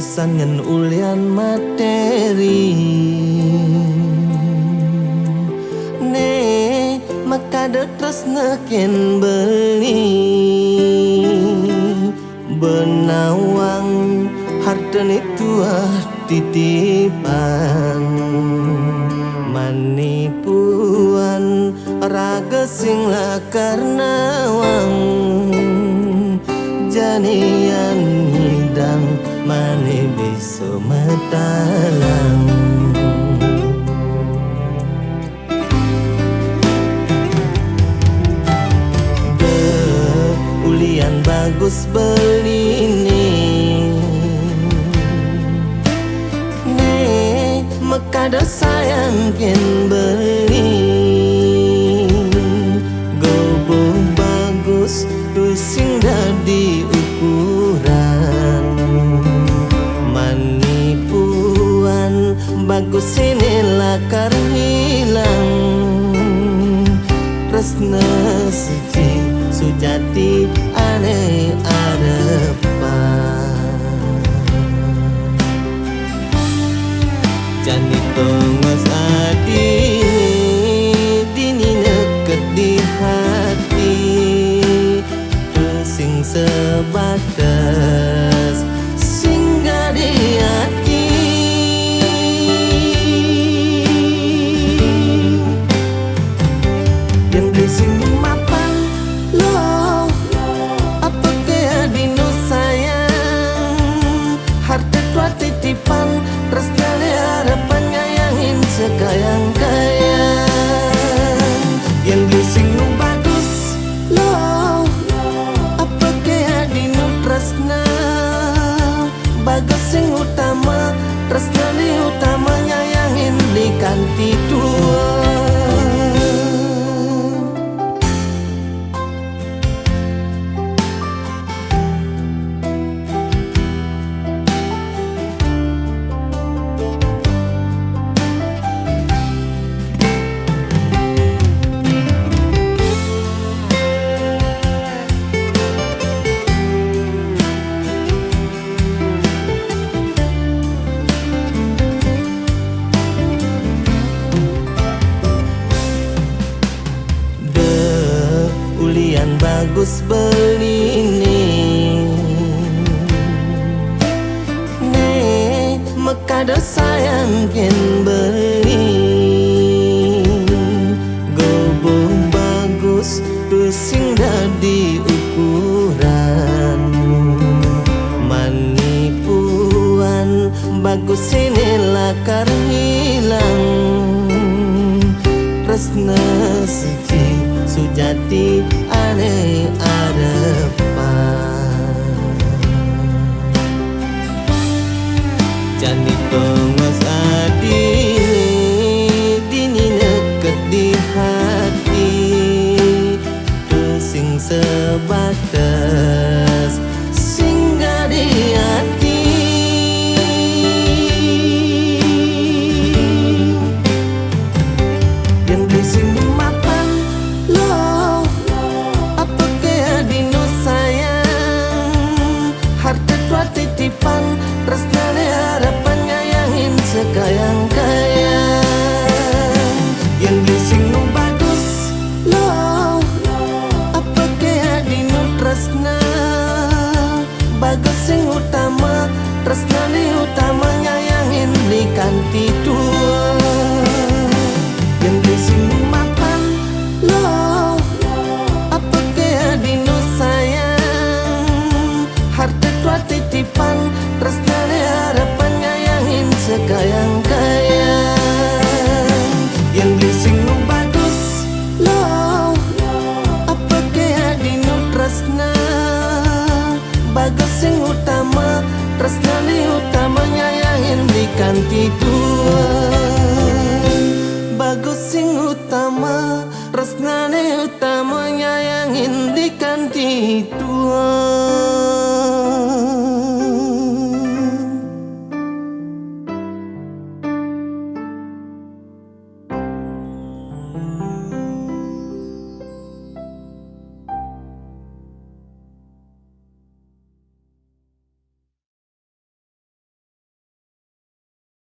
pesangan ulian materi ne maka terus neken beli benawang harta itu titipan manipuan raga sing karena wang janian hidang mani bisa matalang de ulian bagus beli ne maka ada sayang ken beli gobong bagus pusing dari ukuran manipuan bagus inilah hilang tresna suci sujati aneh arepan jani tongos adi dini neket di hati sing sebatas singgah di hati yang di sini mapan lo apa kaya dino sayang harta tua titipan terus kali harapan nyayangin sekayang-kayang yang di sini bagus lo bagus sing utama tresna di utama nyayangin di kanti dua ulian bagus beli ne maka ada sayang ken beli gobong bagus pusing dari ukuran manipuan bagus inilah hilang tresna suci sujati aneh arepan jani tongos adi dini neket di hati sing sebatas singgah di hati yang di sini mapan lo apa kaya dino sayang harta tua titipan tresna di harapan nyayangin sekayang-kayang yang di sini bagus lo apa kaya dino tresna bagus sing utama tresna di utama nyayangin di kanti dua yang di sini mapan lo apa kaya dino sayang harta tua titipan tresna di harapan nyayangin sekayang-kayang yang di sini bagus lo apa kaya dino tresna bagus sing utama tresna di utama nyayangin di kanti dua bagus sing utama tresna di utama nyayangin di kanti dua